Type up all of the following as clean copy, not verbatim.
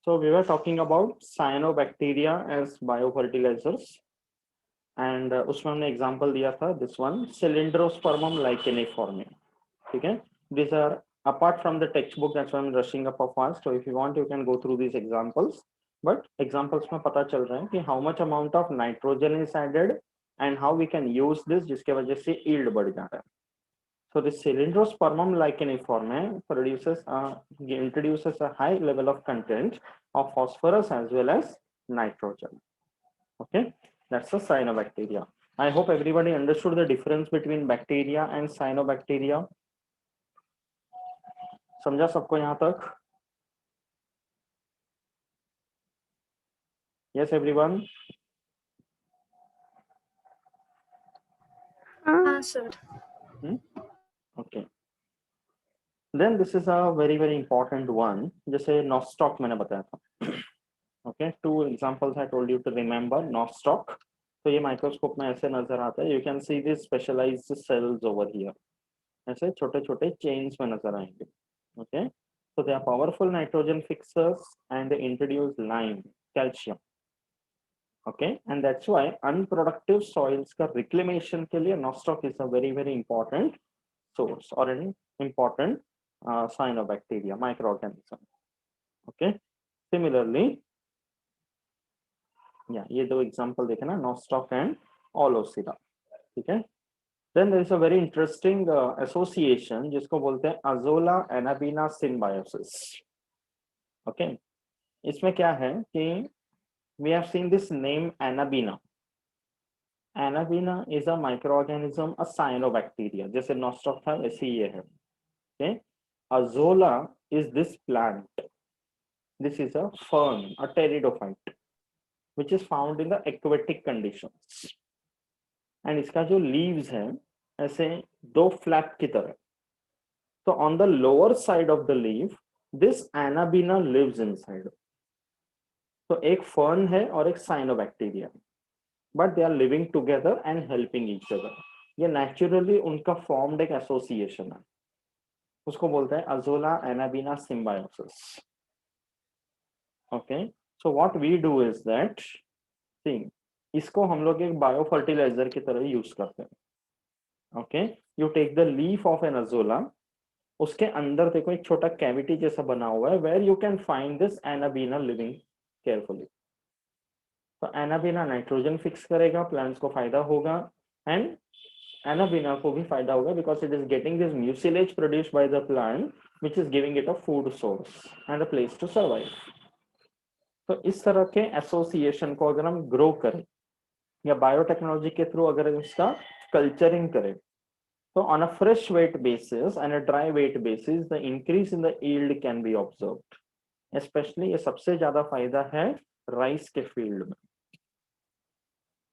So we were talking about cyanobacteria as biofertilizers, and उसमें हमने example दिया था this one Cylindrospermum licheniforme. ठीक है? These are apart from the textbook, that's why I'm rushing up fast. So if you want, you can go through these examples. But examples में पता चल रहा है कि how much amount of nitrogen is added and how we can use this, जिसके वजह से yield बढ़ जा रहा है. So the Cylindrospermum licheniforme introduces a high level of content of phosphorus as well as nitrogen. Okay, that's the cyanobacteria. I hope everybody understood the difference between bacteria and cyanobacteria. समझा सबको यहाँ तक? Yes, everyone. हाँ sir. Okay. Then this is a very important one. जैसे Nostoc मैंने बताया था. Okay, two examples I told you to remember. Nostoc. तो ये माइक्रोस्कोप में ऐसे नजर आता है. You can see these specialized cells over here. ऐसे छोटे छोटे chains में नजर आएंगे. Okay, so they are powerful nitrogen fixers and they introduce lime, calcium. Okay, and that's why unproductive soils का reclamation के लिए Nostoc is a very important source or an important cyanobacteria microorganism. Okay, similarly, yeah, ये दो example देखे ना, Nostoc and Olocera. ठीक है? Then there is a very interesting association जिसको बोलते हैं Azolla Anabina symbiosis. Okay, इसमें क्या है कि we have seen this name Anabina. Anabina is a microorganism, a cyanobacteria. जैसे Nostoc था वैसे ये है. Okay, Azolla is this plant. This is a fern, a pteridophyte, which is found in the aquatic conditions. And इसका जो leaves है ऐसे दो flap की तरह. So on the lower side of the leaf, this Anabina lives inside. So एक fern है और एक cyanobacteria, but they are living together and helping each other. ये naturally उनका formed एक association है. उसको बोलते हैं Azolla Anabina symbiosis. Okay, so what we do is that, see, इसको हम लोग एक बायोफर्टिलाइजर की तरह यूज करते हैं. Okay, you take the leaf of an azolla, उसके अंदर देखो एक छोटा कैविटी जैसा बना हुआ है, where you can find this anabaena living carefully. तो एनाबीना नाइट्रोजन फिक्स करेगा, प्लांट्स को फायदा होगा, एंड एनाबीना को भी फायदा होगा because it is getting this mucilage produced by the plant which is giving it a food source and a place to survive. तो इस तरह के एसोसिएशन को अगर हम ग्रो करें या बायोटेक्नोलॉजी के थ्रू अगर इसका कल्चरिंग करें, तो on a fresh weight basis and a dry weight basis the increase in the yield can be observed. Specially ये सबसे ज्यादा फायदा है राइस के फील्ड में.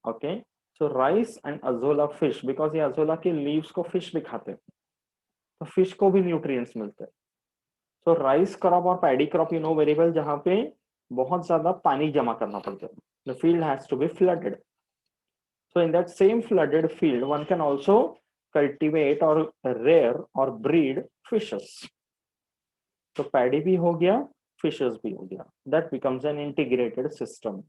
Okay, so rice and azolla fish, because ये अजोला के लीव्स को फिश भी खाते हैं, तो फिश को भी न्यूट्रिएंट्स मिलते हैं. सो राइस क्रॉप और paddy crop you know very well, जहां पे बहुत ज्यादा पानी जमा करना पड़ता है, the field has to be flooded. So in that same flooded field, one can also cultivate or rear or breed fishes. So paddy भी हो गया, fishes भी हो गया. That becomes an integrated system.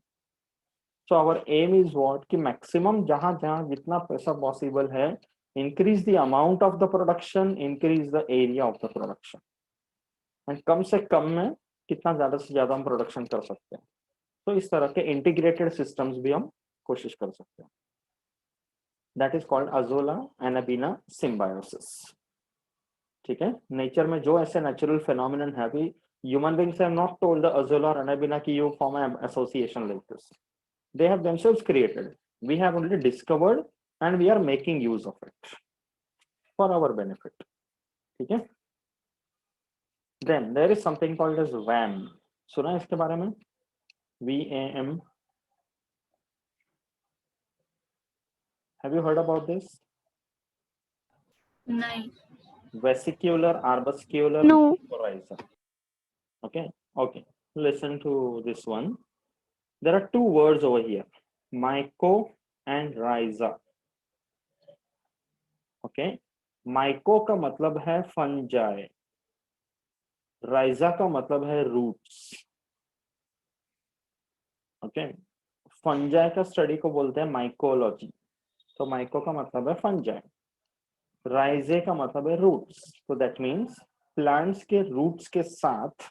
So our aim is what? कि maximum जहां जहां जितना पैसा possible है, increase the amount of the production, increase the area of the production. And कम से कम में कितना ज्यादा से ज्यादा हम प्रोडक्शन कर सकते हैं. तो इस तरह के इंटीग्रेटेड सिस्टम्स भी हम कोशिश कर सकते हैं. That is called Azolla Anabina symbiosis. ठीक है, नेचर में जो ऐसे नेचुरल फिनोमिनन है, अभी human beings have not told the Azolla और अनाबिना की you form an association like this. They have themselves created, we have only discovered and we are making use of it for our benefit. ठीक है, then there is something called as VAM. सुना है इसके बारे में? VAM. Have you heard about this? नहीं. Vesicular arbuscular No. mycorrhiza. Okay, okay, listen to this one. There are two words over here, myco and rhiza. Okay, myco का मतलब है fungi, rhiza का मतलब है roots. ओके, फंजाई का study को बोलते हैं माइकोलॉजी। तो माइको का मतलब है फंजाई, राइजे का मतलब है रूट्स, तो दैट मीन्स प्लांट्स के रूट्स के साथ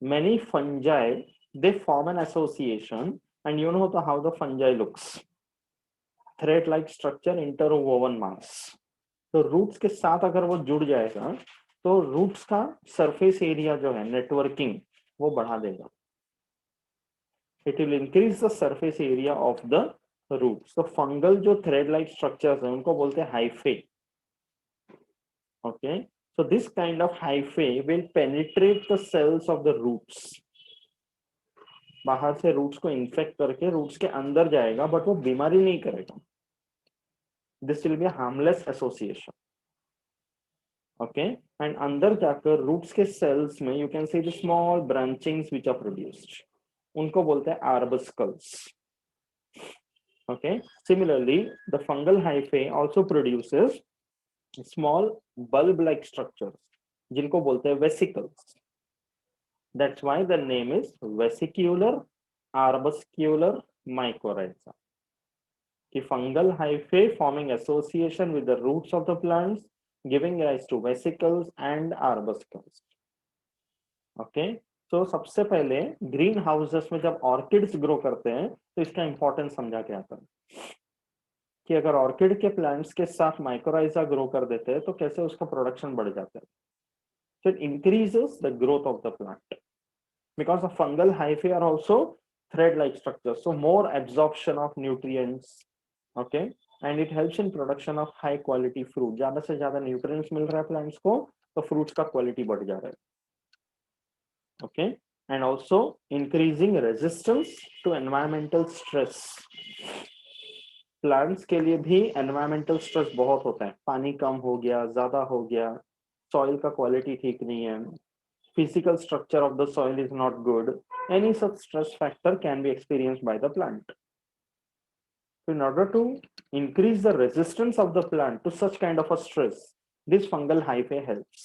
many fungi they form an association, and you know how the fungi looks, thread like structure, interwoven mass। तो रूट्स के साथ अगर वो जुड़ जाएगा तो रूट्स का सरफेस एरिया जो है नेटवर्किंग वो बढ़ा देगा, it will increase the surface area of the roots. तो फंगल जो थ्रेड लाइक स्ट्रक्चर्स हैं उनको बोलते हैं hyphae. Okay, so this kind of hyphae will penetrate the cells of the roots, बाहर से रूट्स को इन्फेक्ट करके रूट्स के अंदर जाएगा, बट वो बीमारी नहीं करेगा। This will be harmless association. Okay, and अंदर जाकर रूट्स के सेल्स में you can see the small branchings which are produced, उनको बोलते हैं arbuscules. Okay, similarly the fungal hyphae also produces small bulb like structures जिनको बोलते हैं vesicles. That's why the name is vesicular arbuscular mycorrhiza, कि fungal hyphae forming association with the roots of the plants giving rise to vesicles and arbuscles। Okay, तो सबसे पहले green houses में जब orchids grow करते हैं तो इसका इंपॉर्टेंस समझा के आता है कि अगर ऑर्किड के प्लांट्स के साथ माइकोराइजा ग्रो कर देते हैं तो कैसे उसका प्रोडक्शन बढ़ जाता है। So it increases the growth of the plant because the fungal hyphae are also thread-like structures, so more absorption of nutrients, okay, and it helps in production of high quality fruit। ज्यादा से ज्यादा nutrients मिल रहा है plants को तो fruits का quality बढ़ जा रहा है। okay, and also increasing resistance to environmental stress। Plants के लिए भी एनवायरमेंटल स्ट्रेस बहुत होता है, पानी कम हो गया, ज्यादा हो गया, सॉइल का क्वालिटी ठीक नहीं है, physical structure of the soil is not good, any such stress factor can be experienced by the plant। So in order to increase the resistance of the plant to such kind of a stress, this fungal hyphae helps।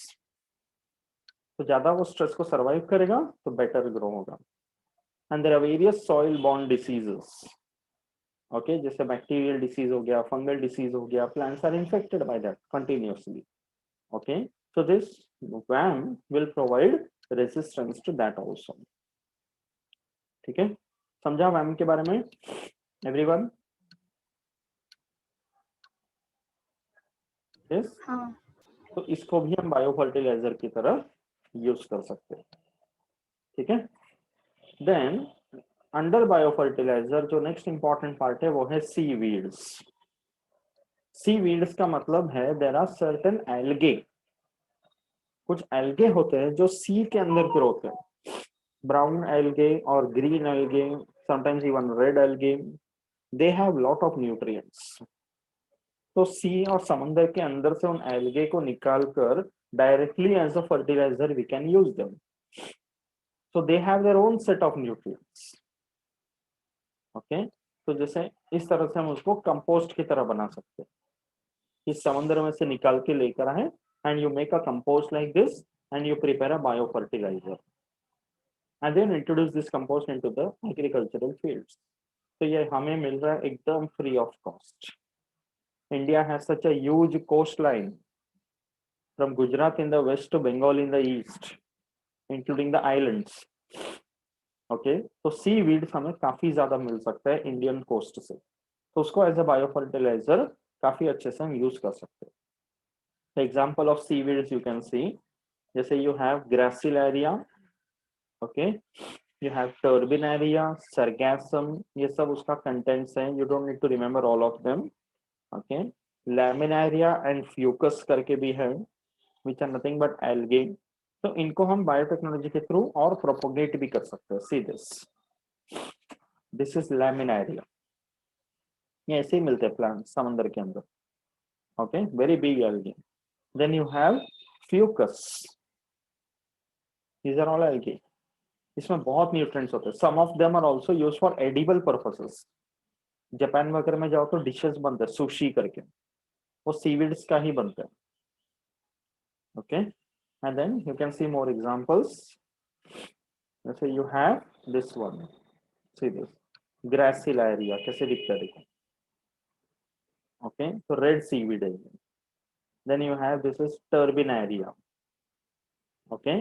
तो ज्यादा वो stress को survive करेगा तो better grow होगा। And there are various soil borne diseases, okay, जैसे bacterial disease हो गया, फंगल डिसीज हो गया, plants are infected by that continuously. Okay, so this VAM will provide resistance to that also। ठीक है, समझा VAM के बारे में एवरीवन? यस, हाँ। तो इसको भी हम बायो फर्टिलाइजर की तरह यूज कर सकते हैं। ठीक है, देन अंडर बायो फर्टिलाइजर जो नेक्स्ट इंपॉर्टेंट पार्ट है वो है सीवीड्स। सीवीड्स का मतलब है देयर आर सर्टेन एल्गे, कुछ एल्गे होते हैं जो सी के अंदर ग्रो होते हैं, ब्राउन एल्गे और green algae, sometimes even red algae, they have lot of nutrients. तो सी और समंदर के अंदर से उन एल्गे को निकालकर directly as a fertiliser we can use them, so they have their own set of nutrients. Okay, तो जैसे इस तरह से हम उसको कंपोस्ट की तरह बना सकते हैं, इस समंदर में से निकाल के लेकर आए and you make a compost like this and you prepare a bio fertiliser and then introduce this compost into the agricultural fields। तो ये हमें मिल रहा है एकदम free of cost. India has such a huge coastline from Gujarat in the west to Bengal in the east, including the islands। Okay, तो सी weeds हमें काफी ज्यादा मिल सकता है इंडियन कोस्ट से, तो उसको एज अ बायो फर्टिलाइजर काफी अच्छे से हम यूज कर सकते हैं। Example of sea weeds you can see, जैसे you have Gracilaria, okay, you have turbinaria, sargassum, ये सब उसका कंटेंट्स हैं, you don't need to remember all of them। okay, laminaria and fucus करके भी है, which are nothing but algae। तो इनको हम बायोटेक्नोलॉजी के थ्रू और प्रोपोगेट भी कर सकते हैं। सी दिस इज laminaria, ये ऐसे ही मिलते हैं प्लांट समंदर के अंदर। Okay, very big algae। Then you have fucus, these are all algae, इसमें बहुत न्यूट्रिएंट्स होते हैं। Some of them are also used for edible purposes. Japan वगैरह में जाओ तो डिशेस बनते हैं सुशी करके, वो सीवीड्स का ही बनता है। Okay, and then you can see more examples, जैसे you have this one, see this Gracilaria कैसे दिखता है देखो. Okay, so red seaweed है. Then you have this is Turbinaria. Okay,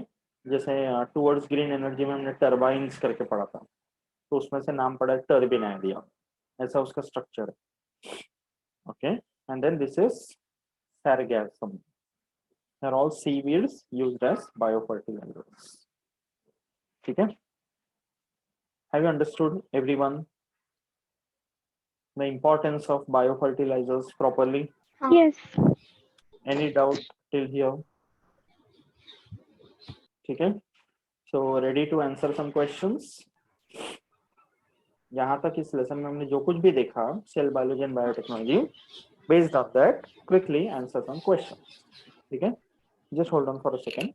जैसे टुवर्ड्स ग्रीन एनर्जी में हमने टर्बाइंस करके पढ़ा था, तो उसमें से नाम पड़ा टर्बिनारिया, ऐसा उसका स्ट्रक्चर है. Okay, and then this is sargassum. They're all seaweeds used as biofertilizers. ठीक है? Have you understood everyone the importance of biofertilizers properly? Yes. Any doubt till here? ठीक है? So ready to answer some questions? यहाँ तक इस lesson में हमने जो कुछ भी देखा cell biology and biotechnology, based on that quickly answer some questions. ठीक है? Just hold on for a second.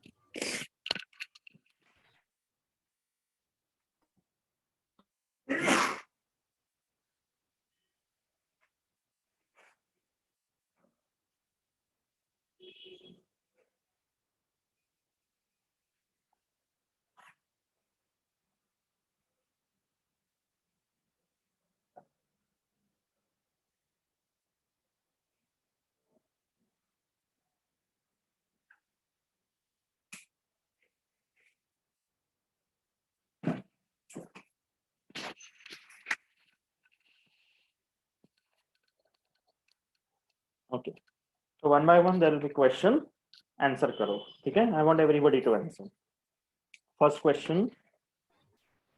Okay, so one by one there will be question, answer करो. ठीक है? I want everybody to answer. First question,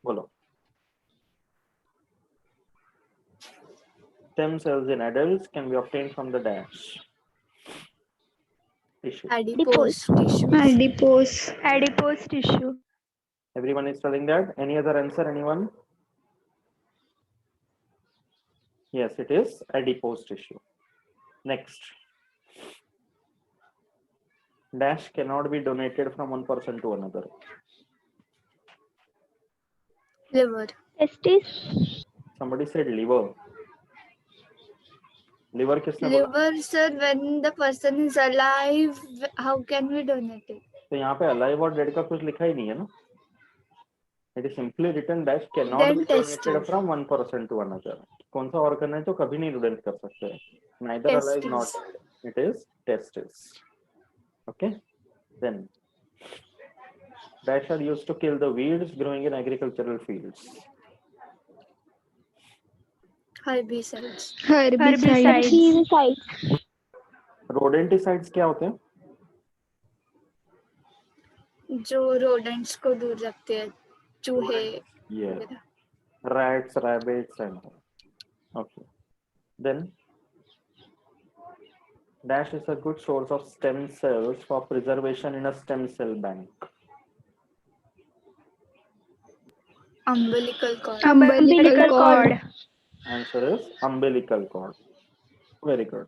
बोलो. Stem cells in adults can be obtained from the dash tissue. Adipose tissue. Adipose tissue. Everyone is telling that. Any other answer? Anyone? Yes, it is adipose tissue. Next, dash cannot be donated from one person to another. Liver. Testis. Somebody said liver. Liver किसने बोला? Liver, sir, when the person is alive, how can we donate it? तो यहाँ पे alive और dead का कुछ लिखा ही नहीं है ना. It is simply written dash cannot Then be donated testes. from one person to another. कौन सा organ है जो कभी नहीं donate कर सकते? Neither alive nor Testes. dead. It is testis. Okay. Then dash are used to kill the weeds growing in agricultural fields. Herbicides. Herbicides. Rodenticides क्या होते हैं? जो rodents को दूर रखते हैं, चूहे. Yeah. Rats, rabbits, and all. Okay. Then dash is a good source of stem cells for preservation in a stem cell bank. Umbilical cord. Umbilical cord. Answer is umbilical cord. Very good.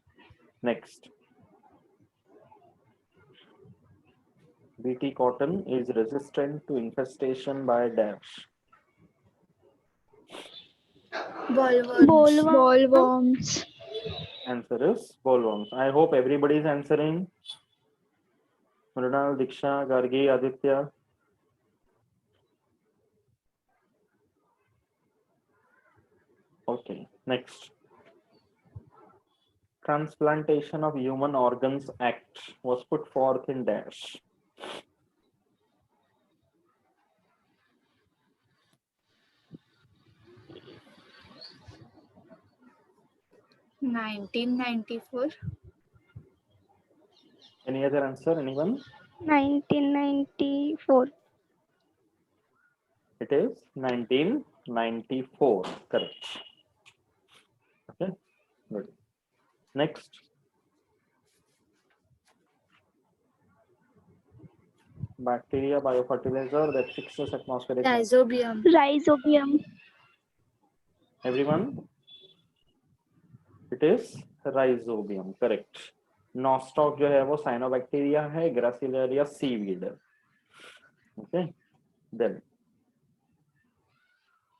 Next. BT cotton is resistant to infestation by dash. Bollworms. Answer is bollworms. I hope everybody is answering. Mrunal, Diksha, Gargi, Aditya. Okay, next. Transplantation of Human Organs Act was put forth in dash. In 1994. Any other answer? Anyone? 1994. It is 1994. Correct. Okay, good. Next. Bacteria biofertilizer that fixes atmospheric. Rhizobium. Everyone? It is rhizobium. Correct. Nostoc जो है वो cyanobacteria है, Gracilaria seaweed. Okay. Then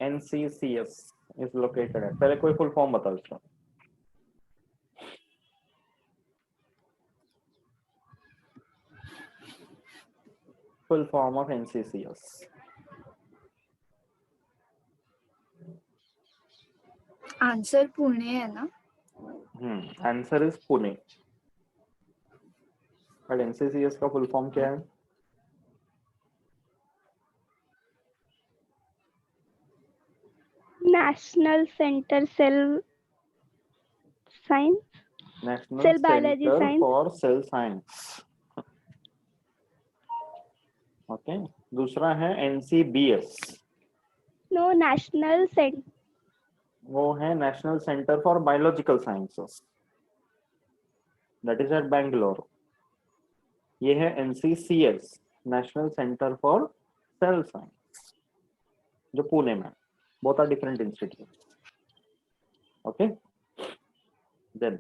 NCCS is located at. पहले कोई full form बताओ इसका. Full form of NCCS. Answer Pune है ना? Answer is Pune, but NCCS का फुल फॉर्म क्या है? National centre cell science, national Cell Biology सेंटर Science. For cell science. Okay, दूसरा है एनसीबीएस, नो नेशनल सेंटर, वो है national centre for biological sciences, that is at Bangalore. ये है NCCS, national centre for cell science, जो पुणे में। Both are different institute. Okay, then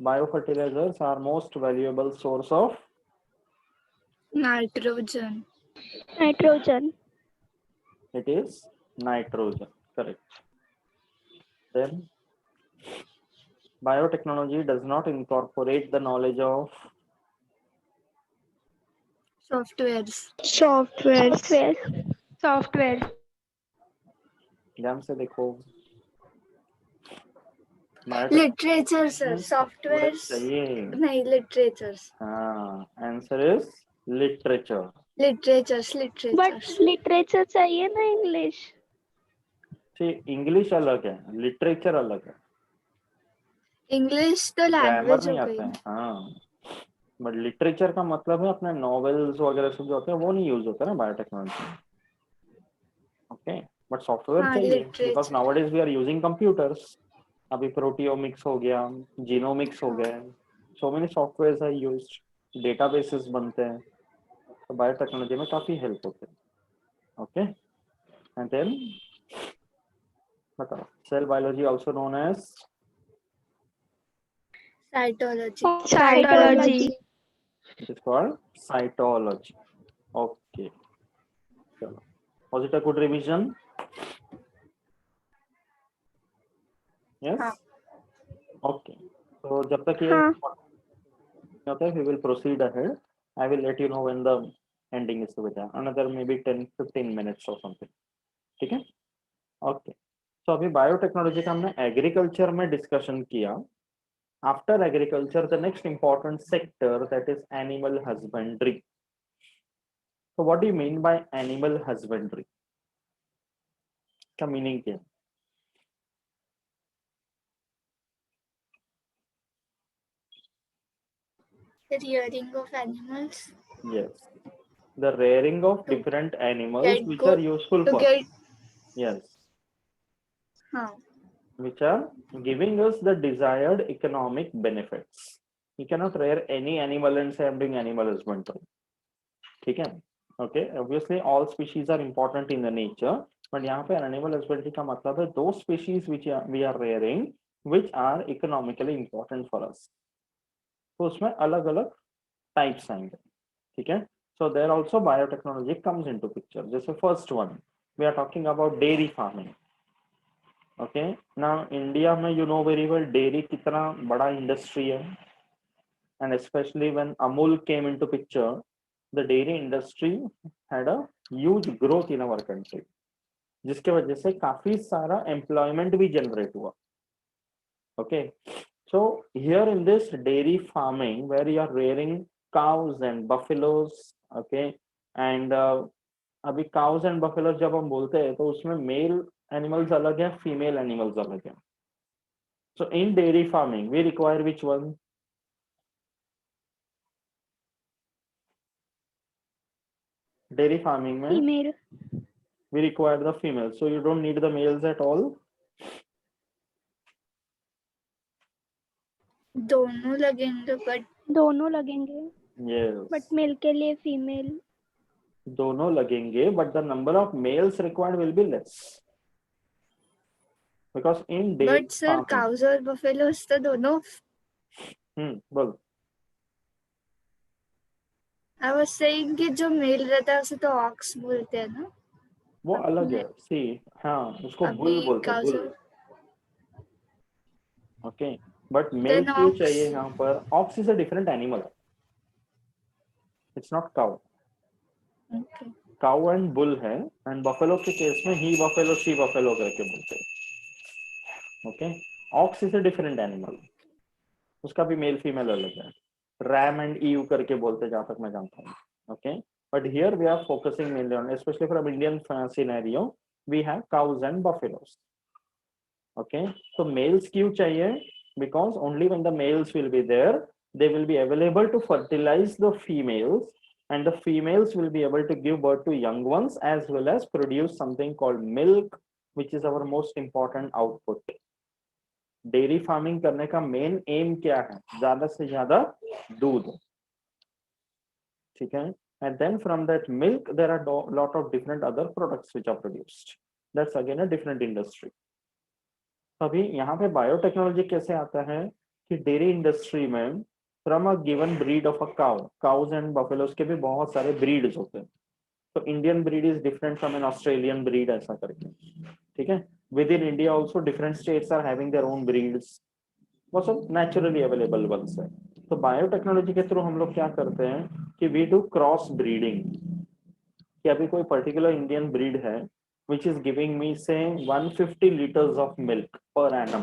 biofertilizers are most valuable source of nitrogen. Nitrogen, it is nitrogen, correct. Then biotechnology does not incorporate the knowledge of softwares. Software, ध्यान से देखो। Literature sir, softwares चाहिए। नहीं, literatures. हाँ, answer is literature. Literatures but literatures literature चाहिए ना English. English अलग है, लिटरेचर अलग है, इंग्लिश तो ग्रामर लैंग्वेज नहीं हो आता गई। है। हाँ, बट लिटरेचर का मतलब है अपने नॉवेल्स वगैरह सब जो होते हैं वो नहीं यूज होता है ना बायोटेक्नोलॉजी में। ओके, बट सॉफ्टवेयर हाँ, चाहिए because literature. Nowadays we are using computers. अभी प्रोटियोमिक्स हो गया, जीनोमिक्स हो गया, so many softwares are used, databases बनते हैं, तो बायोटेक्नोलॉजी में काफी हेल्प होते हैं। ओके, एंड देन बताओ, cell biology also known as cytology. Cytology, it is called cytology. Okay, चलो, was it a good revision? Yes, हाँ। ओके। तो जब तक ये हाँ, होता है, we will proceed ahead. I will let you know when the ending is to be done. Another maybe 10-15 minutes or something. ठीक है? ओके, तो अभी बायोटेक्नोलॉजी का हमने एग्रीकल्चर में डिस्कशन किया। After agriculture the next important sector that is animal husbandry. तो what do you mean by animal husbandry? का मीनिंग क्या है? Rearing of animals Yes, the rearing of to different animals get which are good, useful to for get, yes, हाँ, which are giving us the desired economic benefits. You cannot rear any animal and say I'm doing animal husbandry. ठीक है? Okay, obviously all species are important in the nature, but यहाँ पे animal husbandry का मतलब है those species which we are rearing which are economically important for us. तो उसमें अलग अलग types आएंगे, ठीक है? So there also biotechnology comes into picture. जैसे first one, we are talking about dairy farming. Okay, now India में you know very well dairy कितना बड़ा industry है, and especially when Amul came into picture, the dairy industry had a huge growth in our country, जिसके वजह से काफी सारा employment भी generate हुआ. Okay, so here in this dairy farming where you are rearing cows and buffaloes, okay, and अभी cows and buffaloes जब हम बोलते हैं तो उसमें male animals अलग है, female animals अलग है. So in dairy farming we require which one? Dairy farming में female, we require the female, so you don't need the males at all. दोनों लगेंगे, बट दोनों लगेंगे, Yes, बट मेल के लिए फीमेल। दोनों लगेंगे, but the number of males required will be less because in dairy but sir farming. Cows और buffaloes तो दोनों। बोल। आई वाज सेइंग कि जो मेल रहता है उसे तो ऑक्स बोलते हैं ना। वो अलग है, सी, हाँ, उसको बुल अभी बोलते हैं, cows. Bull. Okay, but male then क्यों ऑक्स। चाहिए यहाँ पर? Ox is a different animal, it's not cow. Okay, cow and bull है, एंड बफेलो के केस में ही बफेलो शी बफेलो करके बोलते हैं। Okay, ox is a different animal, उसका भी मेल फीमेल अलग है। रैम एंड ईव करके बोलते हैं, जहां तक मैं जानता हूँ। Okay, but here we are focusing mainly on, specially from Indian scenario, we have cows and buffaloes. Okay, तो मेल्स क्यों चाहिए? Because only when the males will be there, they will be available to fertilize the females, and the females will be able to give birth to young ones as well as produce something called milk, which is our most important output. Dairy farming करने का main M क्या है? ज्यादा से ज्यादा दूध, ठीक है? And then from that milk there are lot of different other products which are produced. That's again a different industry. अभी यहाँ पे बायोटेक्नोलॉजी कैसे आता है कि डेयरी इंडस्ट्री में from a given breed of a cow, cows and buffaloes के भी बहुत सारे ब्रीड्स होते हैं। तो Indian breed is different from an Australian breed, ऐसा करके, ठीक है? Within India also different states are having their own breeds, वो सब नेचुरली अवेलेबल वंस है। तो बायोटेक्नोलॉजी के थ्रू हम लोग क्या करते हैं कि वी डू क्रॉस ब्रीडिंग, कि अभी कोई पर्टिकुलर इंडियन ब्रीड है which is giving me say 150 liters of milk per annum.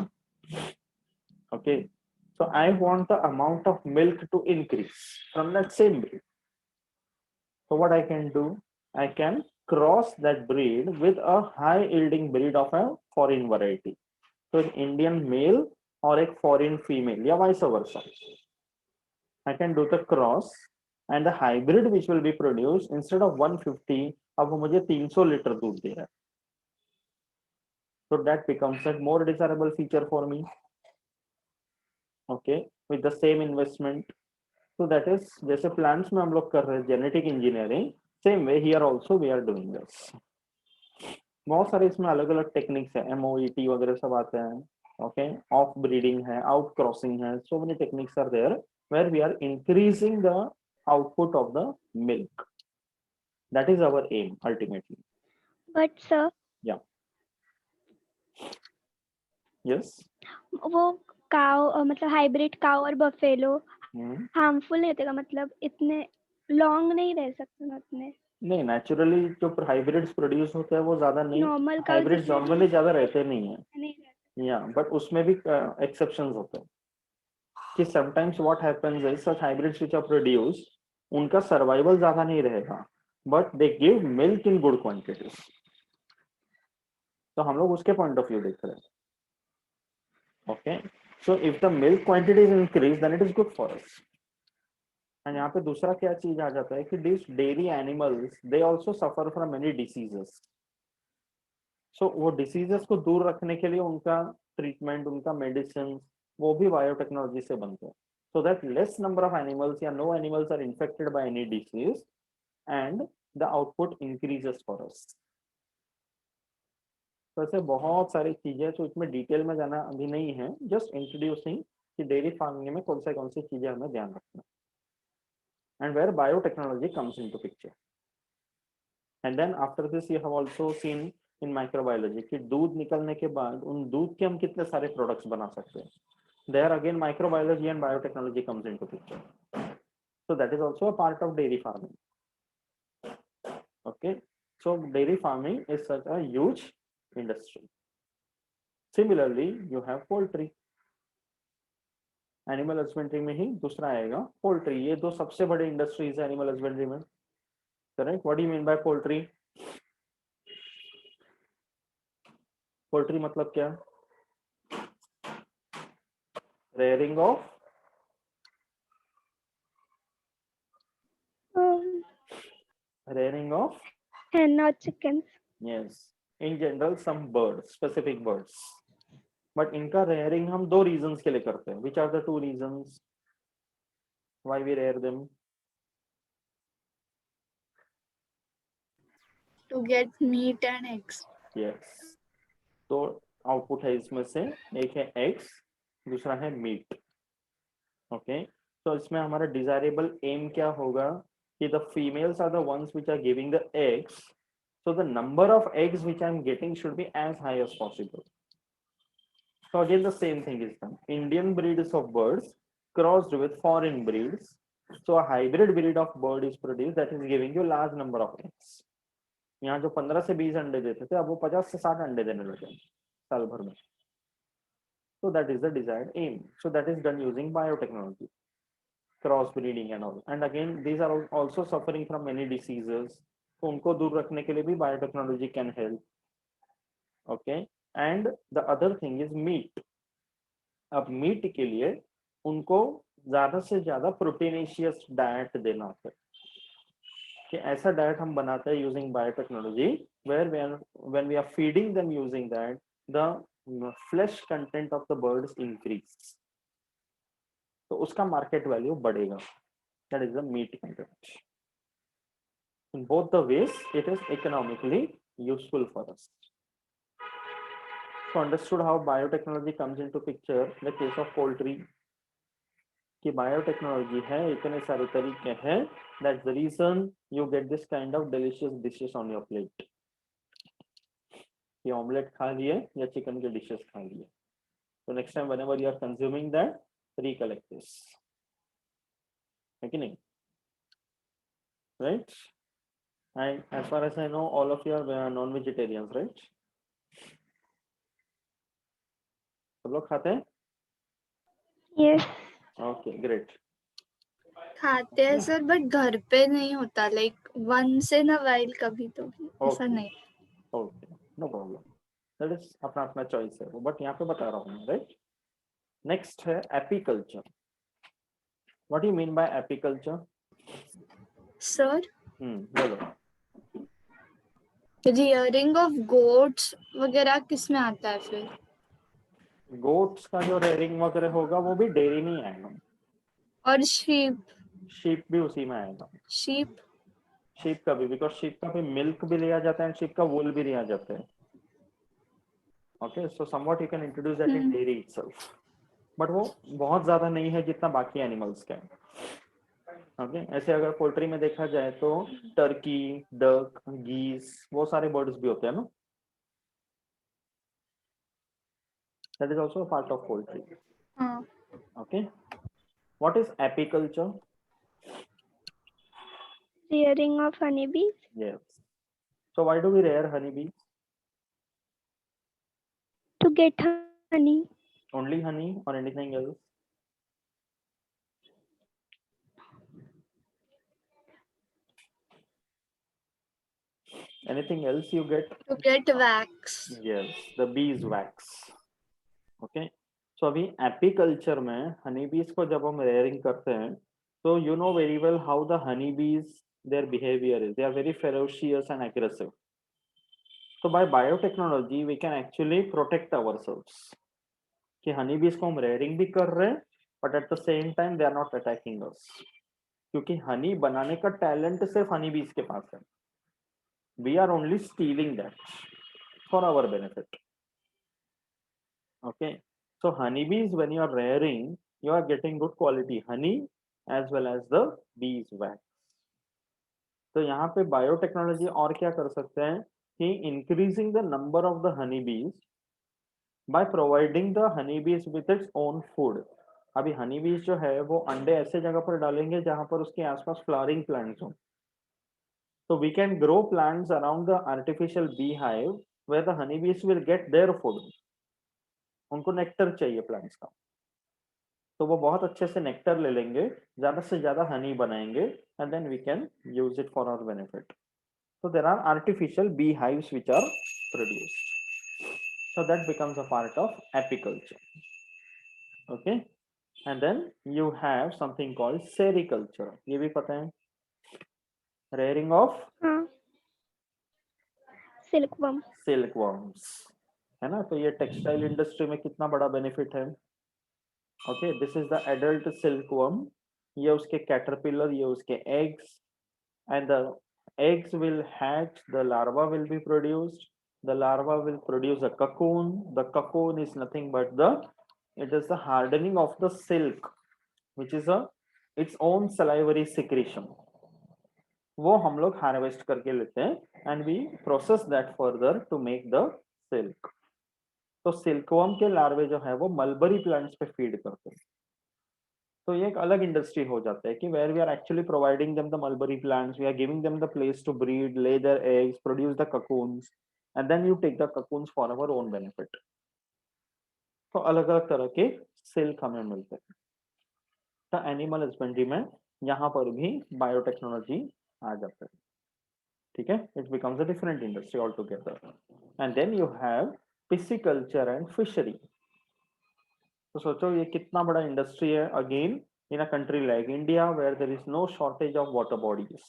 Okay, so I want the amount of milk to increase from that same breed. So what I can do, I can cross that breed with a high yielding breed of a foreign variety, so an Indian male or a foreign female, या vice versa. I can do the cross, and the hybrid which will be produced, instead of 150, अब वो मुझे 300 litre दूध दे रहा है। So that becomes a more desirable feature for me. Okay, with the same investment. So that is, जैसे plants में हम लोग कर रहे हैं genetic engineering, same way here also we are doing this. बहुत सारे इसमें अलग अलग टेक्निक्स है, MOET वगैरह सब आते हैं। ओके, ऑफ ब्रीडिंग है, आउट क्रॉसिंग है, so many techniques are there where we are increasing the output of the milk. That is our aim ultimately. But sir Yeah. Yes. वो काउ मतलब hybrid cow और buffalo Hmm. Harmful नहीं होतेगा, मतलब इतने long नहीं रह सकते ना उतने? नहीं, नेचुरली जो हाइब्रिड्स प्रोड्यूस होते हैं वो ज्यादा नहीं, नॉर्मल काउ हाइब्रिड्स नॉर्मली ज्यादा रहते नहीं है, नहीं रहते। या बट उसमें भी एक्सेप्शंस होते हैं कि sometimes what happens is such hybrids which are produce, उनका सर्वाइवल ज्यादा नहीं रहेगा, but they give milk in good quantities. तो हम लोग उसके पॉइंट ऑफ व्यू देख रहे हैं। Okay, so if the milk quantity is increase then it is good for us. And यहाँ पे दूसरा क्या चीज आ जाता है कि this dairy animals they also suffer from many diseases. So वो डिसीजेस को दूर रखने के लिए उनका ट्रीटमेंट, उनका मेडिसिन, वो भी बायोटेक्नोलॉजी से बनते हैं, so that less number of animals या no animals are infected by any disease and the output increases for us. तो ऐसे बहुत सारी चीजें, तो इसमें डिटेल में जाना अभी नहीं है, जस्ट इंट्रोड्यूसिंग कि डेयरी फार्मिंग में कौन सी चीजें हमें ध्यान रखना, and where biotechnology comes into picture. And then after this you have also seen in microbiology कि दूध निकलने के बाद उन दूध के हम कितने सारे प्रोडक्ट्स बना सकते हैं। There again microbiology and biotechnology comes into picture, so that is also a part of dairy farming. Okay, so dairy farming is such a huge industry. Similarly you have poultry, animal husbandry में ही दूसरा आएगा poultry. ये दो सबसे बड़े industries है animal husbandry में, correct? What do you mean bye poultry? Poultry मतलब क्या? Rearing of rearing of hen or chickens? yes, in general some birds, specific birds, but इनका rearing हम दो reasons के लिए करते हैं। which are the two reasons why we rear them? To get meat and eggs. yes, तो output है इसमें से, एक है एग्स, दूसरा है मीट। ओके, तो इसमें हमारा डिजायरेबल एम क्या होगा कि the females are the ones which are giving the eggs, so the number of eggs which I'm getting should be as high as possible. So again the same thing is done. Indian breeds of birds crossed with foreign breeds, so a hybrid breed of bird is produced that is giving you large number of eggs. यहाँ जो 15 से 20 अंडे देते थे, अब वो 50 से 60 अंडे देने लगे साल भर में. So that is the desired aim. So that is done using biotechnology, crossbreeding and all. And again, these are also suffering from many diseases. तो उनको दूर रखने के लिए भी biotechnology can help. Okay. And the other thing is meat. अब meet के लिए उनको ज्यादा से ज्यादा प्रोटीनेशियस डाइट देना होता है, कि ऐसा डाइट हम बनाते हैं using biotechnology, where when we are feeding them using that the flesh content of the birds increase, तो उसका मार्केट वैल्यू बढ़ेगा. That is the meat content. In both the ways it is economically useful for us. So understood how biotechnology comes into picture. The case of poultry, कि biotechnology है, इतने सारे तरीके हैं. That's the reason you get this kind of delicious dishes on your plate. ये omelette खा लिए या चिकन के डिशेस खा लिए. So next time whenever you are consuming that, recollect this. है कि नहीं? Right? And as far as I know, all of you are non-vegetarians, right? सब लोग खाते हैं? Yes. Okay, great. खाते हैं सर, बट घर पे नहीं होता, like once in a while कभी तो भी, ऐसा Okay. नहीं. Okay, no problem. That is अपना अपना चॉइस है वो, बट यहाँ पे बता रहा हूँ मैं, राइट. नेक्स्ट है apiculture. What do you mean bye apiculture? Sir, बोलो. रियरिंग ऑफ गोट्स वगैरह किस में आता है फिर? गोट्स का जो रेयरिंग वगैरह होगा वो भी डेयरी में ही आएगा. और शीप? शीप भी उसी में आएगा. शीप शीप का भी, बिकॉज शीप का भी मिल्क भी लिया जाता है, शीप का वूल भी लिया जाता है. Okay, so somewhat you can introduce that in dairy itself, but वो बहुत ज्यादा नहीं है जितना बाकी एनिमल्स का है. ओके, ऐसे अगर पोल्ट्री में देखा जाए तो टर्की, डक, गीस, वो सारे बर्ड्स भी होते हैं ना. That is also a part of poultry. हाँ. Okay, what is apiculture? Rearing of honeybees Yes. So why do we rear honeybees? to get honey. Only honey or anything else? Anything else you get? to get wax. Yes, the bees wax. Okay. So अभी apiculture में हनी बीज को जब हम rearing करते हैं, तो you know very well how the honey bees, their behavior is. They are very ferocious and aggressive. So by biotechnology we can actually protect ourselves. कि हनी बीज को हम रेयरिंग भी कर रहे हैं, but at the same time they are not attacking us, क्योंकि honey बनाने का टैलेंट सिर्फ हनी बीज के पास है. We are only stealing that for our benefit. Okay, so honey bees when you are rearing, you are getting good quality honey as well as the bees wax. तो यहाँ पे बायोटेक्नोलॉजी और क्या कर सकते हैं कि increasing the number of the honey बीज by providing the honeybees with its own food. अभी हनी बीज जो है वो अंडे ऐसे जगह पर डालेंगे जहां पर उसके आसपास फ्लावरिंग प्लांट्स हो. तो we can grow plants around the artificial bee hive where the honey bees will get their food. उनको नेक्टर चाहिए प्लांट्स का, तो वो बहुत अच्छे से नेक्टर ले लेंगे, ज्यादा से ज्यादा हनी बनाएंगे, and then we can use it for our benefit. So there are artificial beehives which are produced. So that becomes a part of apiculture. Okay, and then you have something called sericulture. ये भी पता है? Rearing of हाँ. Silkworm. silkworms, है ना. तो ये textile industry में कितना बड़ा बेनिफिट है. Okay, this is the adult silkworm. ये उसके कैटरपिलर, ये उसके eggs, and the eggs will hatch, the larva will be produced, the larva will produce a cocoon. The cocoon is nothing but it is the hardening of the silk, which is its own salivary secretion. वो हम लोग harvest करके लेते हैं and we process that further to make the silk. तो silkworm के larvae जो है वो मलबरी प्लांट्स पे फीड करते हैं. तो ये एक अलग इंडस्ट्री हो जाता है कि where we are actually providing them the mulberry plants, we are giving them the place to breed, lay their eggs, produce the cocoons, and then you take the cocoons for our own benefit. तो अलग अलग तरह के silk हमें मिलते हैं। तो animal husbandry में यहाँ पर भी बायोटेक्नोलॉजी आ जाता है, ठीक है। It becomes a different industry altogether. And then you have pisciculture and fishery. तो सोचो ये कितना बड़ा इंडस्ट्री है again in a country like India where there is no shortage of water bodies,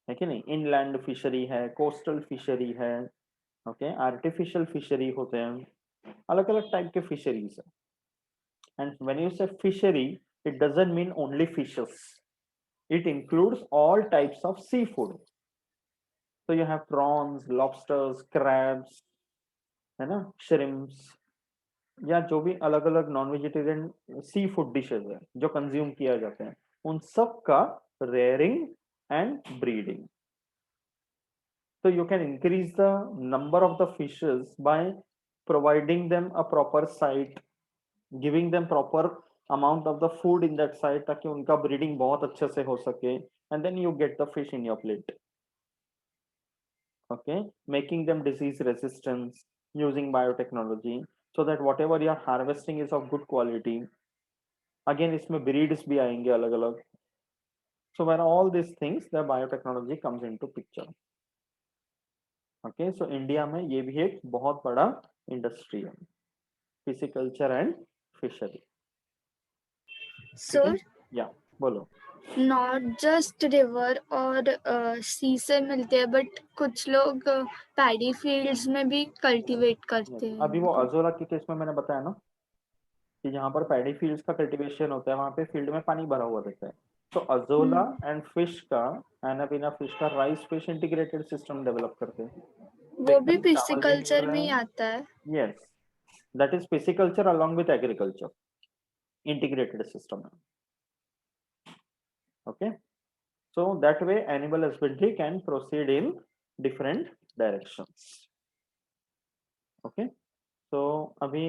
है कि नहीं। इनलैंड फिशरी है, कोस्टल फिशरी है, ओके, आर्टिफिशियल फिशरी होते हैं, अलग अलग टाइप के फिशरीज है। And when you say fishery it doesn't mean only fishes, it includes all types of sea food. तो you have prawns, lobsters, crabs, है ना, श्रिम्प्स, या जो भी अलग अलग non vegetarian sea food dishes है जो कंज्यूम किया जाते हैं, उन सब का rearing and breeding. So you can increase the number of the fishes by providing them a proper site, giving them proper amount of the food in that site ताकि उनका breeding बहुत अच्छे से हो सके, and then you get the fish in your plate. Okay, making them disease resistance using biotechnology so that whatever you are harvesting is of good quality. Again इसमें breeds भी आएंगे अलग अलग. So when all these things the biotechnology comes into picture. Okay, so India में ये भी एक बहुत बड़ा इंडस्ट्री है, फिशिकल्चर एंड फिशरी। सर या बोलो। नॉट जस्ट रिवर और सी से मिलते हैं, बट कुछ लोग पैडी फील्ड्स में भी कल्टीवेट करते हैं। अभी वो अजोला के केस में मैंने बताया ना कि जहाँ पर पैडी फील्ड्स का कल्टीवेशन होता है वहां पे फील्ड में पानी भरा हुआ रहता है। तो अजोला एंड फिश का, एनापिना फिश का rice fish integrated system develop करते हैं। वो भी पिसिकल्चर में ही आता है। Yes, that is pisciculture along with agriculture integrated system. Okay, so that way animal husbandry can proceed in different directions. Okay, so अभी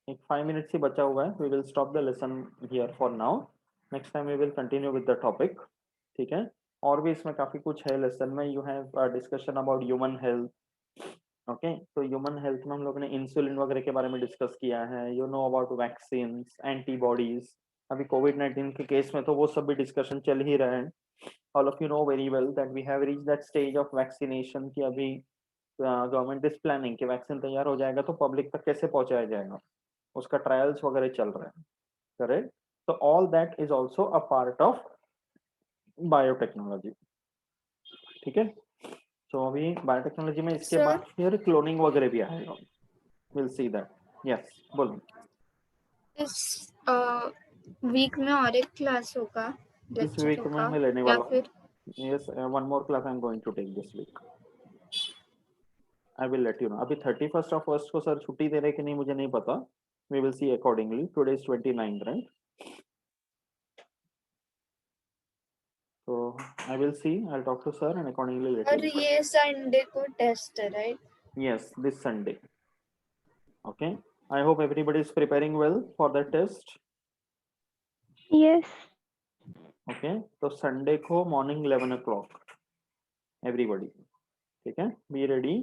एक 5 minutes ही बचा हुआ है, we will stop the lesson here for now. Next time we will continue with the topic. ठीक है, और भी इसमें काफी कुछ है लेसन में। You have a discussion about human health. Okay, तो ह्यूमन हेल्थ में हम लोगों ने इंसुलिन वगैरह के बारे में डिस्कस किया है। You know about vaccine, antibodies, अभी कोविड-19 के केस में तो वो सब भी डिस्कशन चल ही रहे हैं। All of you know very well that we have reached that stage of vaccination कि अभी गवर्नमेंट इज प्लानिंग कि वैक्सीन तैयार हो जाएगा तो पब्लिक तक कैसे पहुंचाया जाएगा, उसका ट्रायल्स वगैरह चल रहे हैं, करेक्ट। तो all that is also a part of biotechnology, ठीक है। तो अभी बायोटेक्नोलॉजी में इसके बाद फिर क्लोनिंग वगैरह भी आएगा, विल सी दैट। यस, बोलो। इस वीक में और एक क्लास होगा, इस वीक में मैं लेने या वाला हूँ। फिर yes, one more class I am going to take this week. I will let you know. अभी 31st ऑफ फर्स्ट को सर छुट्टी दे रहे कि नहीं मुझे नहीं पता, we will see accordingly. Today is 29 right, तो I will see, I will talk to sir and accordingly let और यू। ये संडे को टेस्ट है, right? Yes, this Sunday. Okay, I hope everybody is preparing well for the test. Yes. Okay, तो Sunday को morning 11 o'clock everybody, ठीक है। Be ready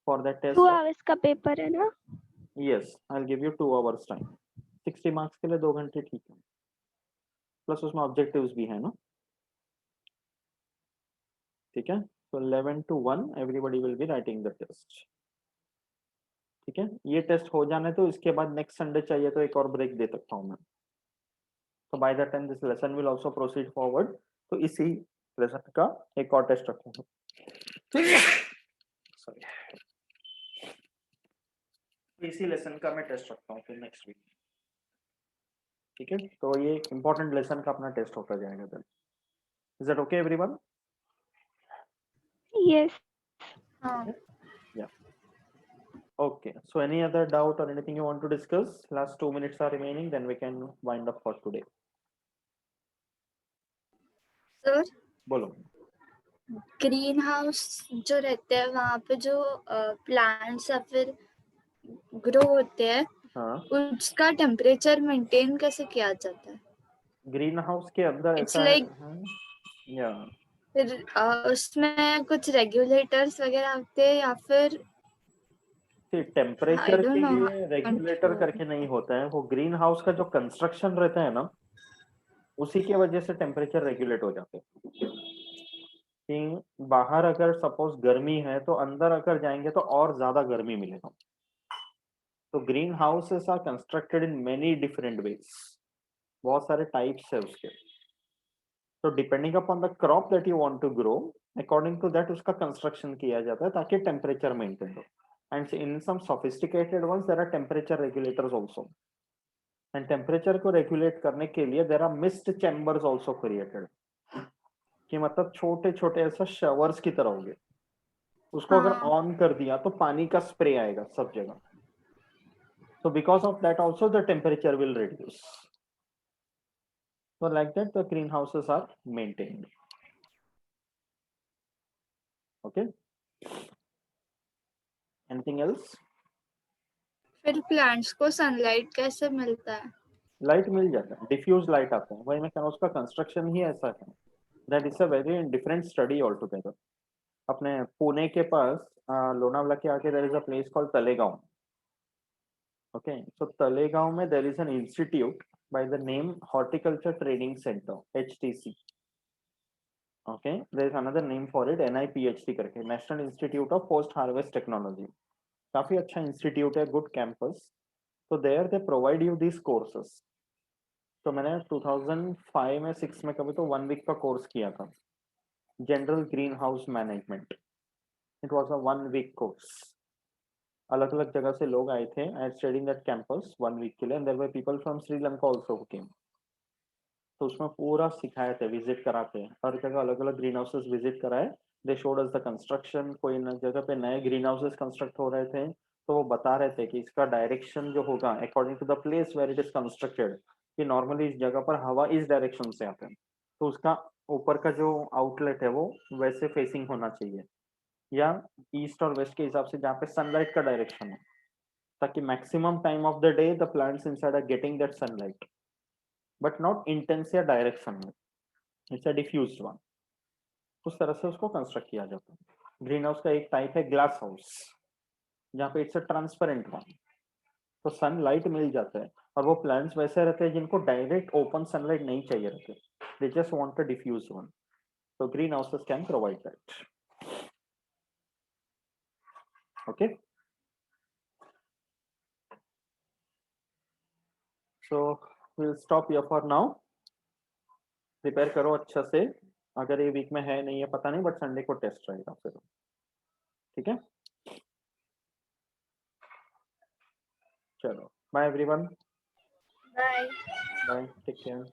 for the test. 2 hours का paper है ना? Yes, I will give you 2 hours time. 60 marks के लिए 2 घंटे ठीक है, प्लस उसमें ऑब्जेक्टिव्स भी है ना, ठीक है। तो 11 to 1 everybody will be writing the test, ठीक है। ये टेस्ट हो जाने तो इसके बाद नेक्स्ट संडे चाहिए तो एक और ब्रेक दे सकता हूँ मैं। तो by the time this lesson will also proceed forward, तो इसी लेसन का एक और टेस्ट रखूंगा। सॉरी, इसी लेसन का मैं टेस्ट रखता हूँ फिर नेक्स्ट वीक, ठीक है। तो ये इंपॉर्टेंट लेसन का अपना टेस्ट होता जाएगा then. Is that okay everyone? Yes. हाँ। Yeah. Okay. So any other doubt or anything you want to discuss? Last 2 minutes are remaining, then we can wind up for today. Sir, बोलो। Green house जो रहते हैं वहाँ पे जो plants या फिर ग्रो होते हैं, हाँ, उसका टेम्परेचर मेंटेन कैसे किया जाता है? ग्रीन हाउस के अंदर It's ऐसा like है या फिर उसमें कुछ रेगुलेटर्स वगैरह होते हैं या फिर आई टेम्परेचर डोंट के नो लिए रेगुलेटर कंट्रोल। करके नहीं होता है, वो ग्रीन हाउस का जो कंस्ट्रक्शन रहता है ना, उसी की वजह से टेम्परेचर रेगुलेट हो जाते हैं। कि बाहर अगर सपोज गर्मी है तो अंदर अगर जाएंगे तो और ज्यादा गर्मी मिलेगा। तो green houses are constructed in many different ways, बहुत सारे टाइप्स है उसके। तो depending upon the crop that you want to grow, according to that उसका कंस्ट्रक्शन किया जाता है ताकि टेम्परेचर मेंटेन हो। And in some sophisticated ones there are temperature regulators also, and temperature को रेगुलेट करने के लिए there are mist chambers also created, कि मतलब छोटे छोटे ऐसा शवर्स की तरह होंगे, उसको अगर हाँ ऑन कर दिया तो पानी का स्प्रे आएगा सब जगह। So because of that also the temperature will reduce. So like that the greenhouses are maintained. Okay. Anything else? फिर प्लांट्स को सनलाइट कैसे मिलता है? लाइट मिल जाता है, डिफ्यूज लाइट आता है, वही मैं कह रहा हूँ उसका कंस्ट्रक्शन ही ऐसा है। That is a very different study all together. अपने पुणे के पास लोनावला के आगे there is a place called Talegaon. Okay, so Talegaon में there is an institute by the name Horticulture Training Center, HTC. Okay, there is another name for it, NIPHT करके, National Institute of Post Harvest Technology. काफी अच्छा institute है, good campus. तो there they provide you this courses. तो मैंने 2005 में 6 में कभी तो 1 वीक का कोर्स किया था, general green house management. It was a 1 week course. अलग अलग जगह से लोग आए थे, I studied that campus 1 week के लिए, and there were people from Sri Lanka also who came. तो उसमें पूरा सिखाए थे, विजिट कराते हैं हर जगह, अलग अलग ग्रीन हाउसेस विजिट कराए। They showed us the construction, कोई जगह पे नए ग्रीन हाउसेस कंस्ट्रक्ट हो रहे थे तो वो बता रहे थे कि इसका डायरेक्शन जो होगा according to the place where it is constructed, कि नॉर्मली इस जगह पर हवा इस डायरेक्शन से आते हैं, तो उसका ऊपर का जो आउटलेट है वो वैसे फेसिंग होना चाहिए, या ईस्ट और वेस्ट के हिसाब से जहाँ पे सनलाइट का डायरेक्शन हो, ताकि maximum time of the day the plants inside are getting that sunlight, but not intense या डायरेक्शन में, इट्स अ डिफ्यूज्ड वन। उस तरह से उसको कंस्ट्रक्ट किया जाता है। ग्रीन हाउस का एक टाइप है ग्लास हाउस, जहाँ पे इट्स अ ट्रांसपेरेंट वन, तो सनलाइट मिल जाता है। और वो प्लांट्स वैसे रहते हैं जिनको डायरेक्ट ओपन सनलाइट नहीं चाहिए रहते, they just want a diffuse one, तो green houses can provide that. Okay, so will stop here for now. Prepare करो अच्छा से, अगर ये वीक में है नहीं है पता नहीं, बट संडे को टेस्ट रहेगा फिर। ठीक है, चलो bye everyone, bye. Bye, take care.